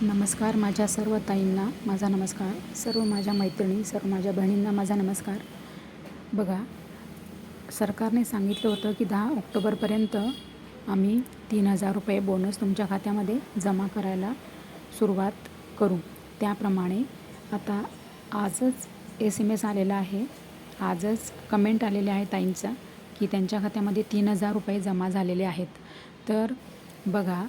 नमस्कार माझ्या सर्व ताईंना माझा नमस्कार, सर्व माझ्या मैत्रिणी, सर्व माझ्या बहिणींना माझा नमस्कार. बघा, सरकारने सांगितलं होतं की 10 ऑक्टोबरपर्यंत आम्ही 3,000 रुपये बोनस तुमच्या खात्यामध्ये जमा करायला सुरुवात करू. त्याप्रमाणे आता आजच SMS आलेला आहे, आजच कमेंट आलेले आहे ताईंचा की त्यांच्या खात्यामध्ये 3,000 रुपये जमा झालेले आहेत. तर बघा,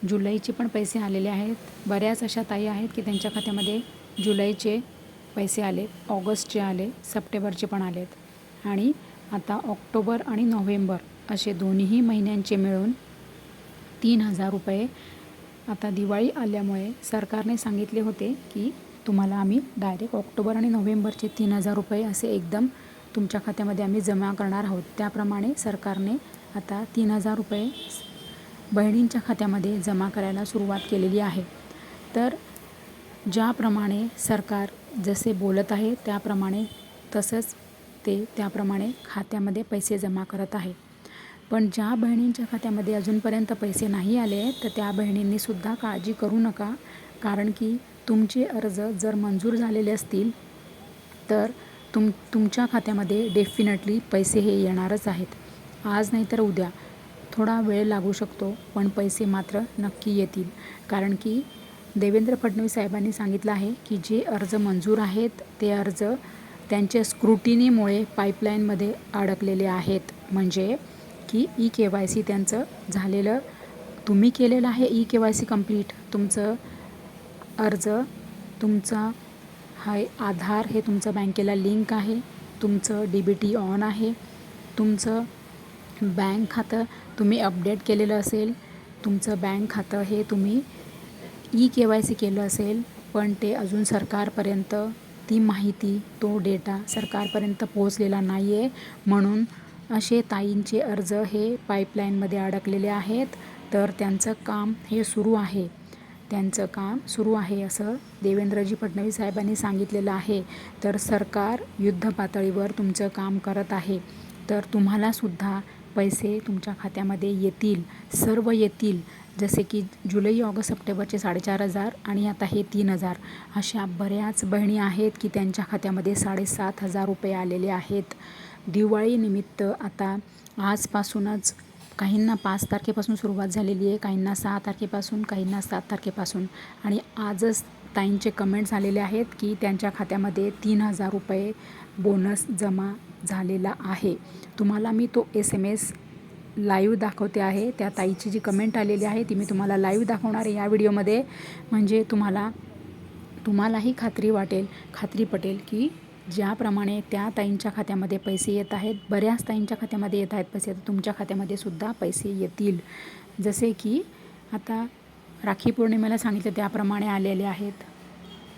जुलैचे पण पैसे आलेले आहेत. बऱ्याच अशा ताई आहेत की त्यांच्या खात्यामध्ये जुलैचे पैसे आले, ऑगस्टचे आले, सप्टेंबरचे पण आलेत आणि आता ऑक्टोबर आणि नोव्हेंबर असे दोन्ही महिन्यांचे मिळून 3,000 रुपये. आता दिवाळी आल्यामुळे सरकारने सांगितले होते की तुम्हाला आम्ही डायरेक्ट ऑक्टोबर आणि नोव्हेंबरचे 3,000 रुपये असे एकदम तुमच्या खात्यामध्ये आम्ही जमा करणार आहोत. त्याप्रमाणे सरकारने आता 3,000 रुपये बहिणींच्या खात्यामध्ये जमा करायला सुरुवात केलेली आहे. तर ज्याप्रमाणे सरकार जसे बोलत आहे त्याप्रमाणे तसंच ते त्याप्रमाणे खात्यामध्ये पैसे जमा करत आहे. पण ज्या बहिणींच्या खात्यामध्ये अजूनपर्यंत पैसे नाही आले तर त्या बहिणींनीसुद्धा काळजी करू नका, कारण की तुमचे अर्ज जर मंजूर झालेले असतील तर तुमच्या खात्यामध्ये डेफिनेटली पैसे हे येणारच आहेत. आज नाही तर उद्या, थोडा वेळ लागू शकतो पण पैसे मात्र नक्की येतील. कारण की देवेंद्र फडणवीस साहेबांनी सांगितलं आहे की जे अर्ज मंजूर आहेत ते अर्ज त्यांच्या स्क्रुटिनीमुळे पाईपलाईनमध्ये अडकलेले आहेत. म्हणजे की EKYC त्यांचं झालेलं, तुम्ही केलेलं आहे EKYC कंप्लीट, तुमचं अर्ज, तुमचा आधार हे तुमचं बँकेला लिंक आहे, तुमचं DBT ऑन आहे, तुमचं बँक खातं तुम्ही अपडेट केलेलं असेल, तुमचं बँक खातं हे तुम्ही EKYC केलं असेल, पण ते अजून सरकारपर्यंत ती माहिती, तो डेटा सरकारपर्यंत पोहोचलेला नाही आहे. म्हणून असे ताईंचे अर्ज हे पाईपलाईनमध्ये अडकलेले आहेत. तर त्यांचं काम हे सुरू आहे, त्यांचं काम सुरू आहे असं देवेंद्रजी फडणवीस साहेबांनी सांगितलेलं आहे. तर सरकार युद्धपातळीवर तुमचं काम करत आहे. तर तुम्हालासुद्धा पैसे तुमच्या खात्यामध्ये येतील, सर्व येतील. जसे की जुलै, ऑगस्ट, सप्टेंबरचे 4,500 आणि आता हे 3,000. अशा बऱ्याच बहिणी आहेत की त्यांच्या खात्यामध्ये 7,500 रुपये आलेले आहेत. दिवाळीनिमित्त आता आजपासूनच काहींना 5 तारखेपासून सुरुवात झालेली आहे, काहींना 6 तारखेपासून, काहींना 7 तारखेपासून. आणि आजच ताईंचे कमेंट्स आलेले आहेत की त्यांच्या खात्यामध्ये 3,000 रुपये बोनस जमा झालेला आहे. तुम्हाला मी तो SMS लाईव्ह दाखवते आहे. त्या ताईची जी कमेंट आलेली आहे ती मी तुम्हाला लाईव्ह दाखवणार आहे या व्हिडिओमध्ये. म्हणजे तुम्हालाही खात्री पटेल की ज्याप्रमाणे त्या ताईंच्या खात्यामध्ये पैसे येत आहेत, बऱ्याच ताईंच्या खात्यामध्ये येत आहेत पैसे, तर तुमच्या खात्यामध्ये सुद्धा पैसे येतील. जसे की आता राखी पौर्णिमेला सांगितलं त्याप्रमाणे आलेले आहेत.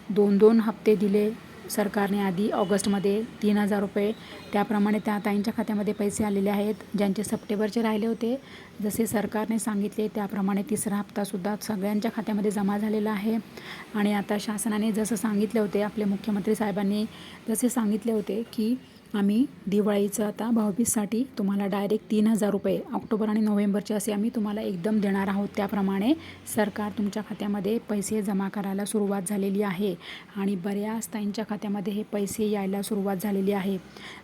2-2 हप्ते दिले सरकारने आधी ऑगस्टमध्ये 3,000 रुपये. त्याप्रमाणे त्या ताईंच्या खात्यामध्ये पैसे आलेले आहेत. ज्यांचे सप्टेंबरचे राहिले होते, जसे सरकारने सांगितले त्याप्रमाणे 3रा हप्तासुद्धा सगळ्यांच्या खात्यामध्ये जमा झालेला आहे. आणि आता शासनाने जसं सांगितले होते, आपले मुख्यमंत्री साहेबांनी जसे सांगितले होते की आम्ही दिवाळीचं आता भाऊबीजसाठी तुम्हाला डायरेक्ट 3,000 रुपये ऑक्टोबर आणि नोव्हेंबरचे असे आम्ही तुम्हाला एकदम देणार आहोत. त्याप्रमाणे सरकार तुमच्या खात्यामध्ये पैसे जमा करायला सुरुवात झालेली आहे. आणि बऱ्याच ताईंच्या खात्यामध्ये हे पैसे यायला सुरुवात झालेली आहे.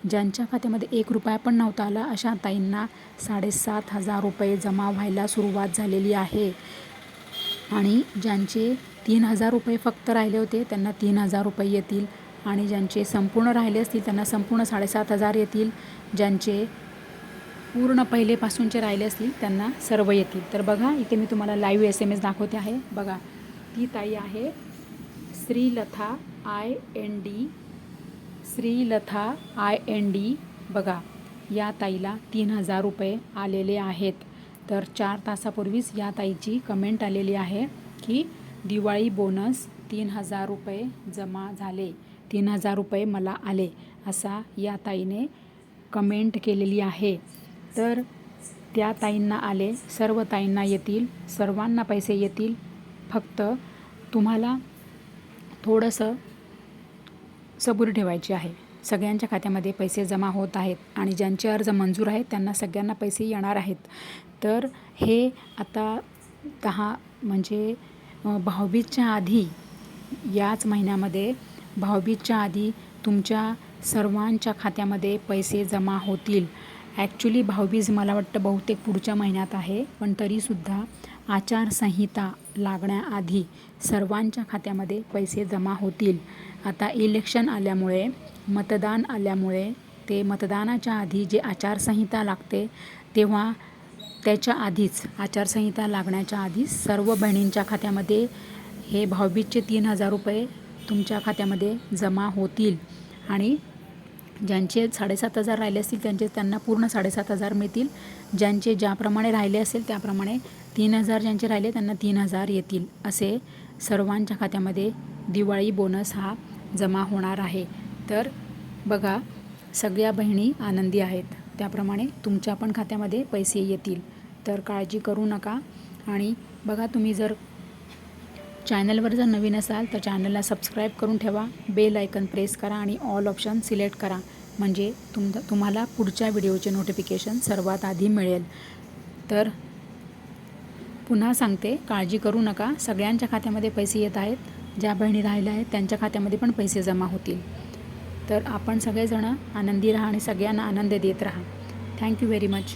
ज्यांच्या खात्यामध्ये 1 रुपया पण नव्हता आला अशा ताईंना 7,500 रुपये जमा व्हायला सुरुवात झालेली आहे. आणि ज्यांचे 3,000 रुपये फक्त राहिले होते त्यांना 3,000 रुपये येतील. आणि ज्यांचे संपूर्ण राहिले असतील त्यांना संपूर्ण 7,500 येतील. ज्यांचे पूर्ण पहिलेपासूनचे राहिले असतील त्यांना सर्व येतील. तर बघा, इथे मी तुम्हाला लाईव्ह SMS दाखवते आहे. बघा, ती ताई आहे श्रीलथा IND. बघा, या ताईला 3,000 रुपये आलेले आहेत. तर 4 तासापूर्वीच या ताईची कमेंट आलेली आहे की दिवाळी बोनस 3,000 रुपये जमा झाले, 3,000 रुपये मला आले, असा या ताईने कमेंट केलेली आहे. तर त्या ताईंना आले, सर्व ताईंना येतील, सर्वांना पैसे येतील. फक्त तुम्हाला थोडंसं सबूर ठेवायची आहे. सगळ्यांच्या खात्यामध्ये पैसे जमा होत आहेत आणि ज्यांचे अर्ज मंजूर आहेत त्यांना सगळ्यांना पैसे येणार आहेत. तर हे आता 10 म्हणजे भाऊबीजच्या आधी, याच महिन्यामध्ये भाऊबीजच्या आधी तुमच्या सर्वांच्या खात्यामध्ये पैसे जमा होतील. ॲक्च्युली भाऊबीज मला वाटतं बहुतेक पुढच्या महिन्यात आहे, पण तरीसुद्धा आचारसंहिता लागण्याआधी सर्वांच्या खात्यामध्ये पैसे जमा होतील. आता इलेक्शन आल्यामुळे, मतदान आल्यामुळे ते मतदानाच्या आधी जे आचारसंहिता लागते तेव्हा त्याच्या आधीच, आचारसंहिता लागण्याच्या आधीच सर्व बहिणींच्या खात्यामध्ये हे भाऊबीजचे 3,000 रुपये तुमच्या खात्यामध्ये जमा होतील. आणि ज्यांचे 7,500 राहिले असतील त्यांना पूर्ण 7,500 मिळतील. ज्यांचे ज्याप्रमाणे राहिले असेल त्याप्रमाणे 3,000 ज्यांचे राहिले त्यांना 3,000 येतील. असे सर्वांच्या खात्यामध्ये दिवाळी बोनस हा जमा होणार आहे. तर बघा, सगळ्या बहिणी आनंदी आहेत, त्याप्रमाणे तुमच्या पण खात्यामध्ये पैसे येतील. तर काळजी करू नका. आणि बघा, तुम्ही जर चॅनलवर जर नवीन असाल तर चॅनलला सबस्क्राईब करून ठेवा, बेल आयकन प्रेस करा आणि ऑल ऑप्शन सिलेक्ट करा, म्हणजे तुम्हाला पुढच्या व्हिडिओचे नोटिफिकेशन सर्वात आधी मिळेल. तर पुन्हा सांगते, काळजी करू नका. सगळ्यांच्या खात्यामध्ये पैसे येत आहेत. ज्या बहिणी राहिल्या आहेत त्यांच्या खात्यामध्ये पण पैसे जमा होतील. तर आपण सगळेजण आनंदी राहा आणि सगळ्यांना आनंद देत राहा. Thank you very much.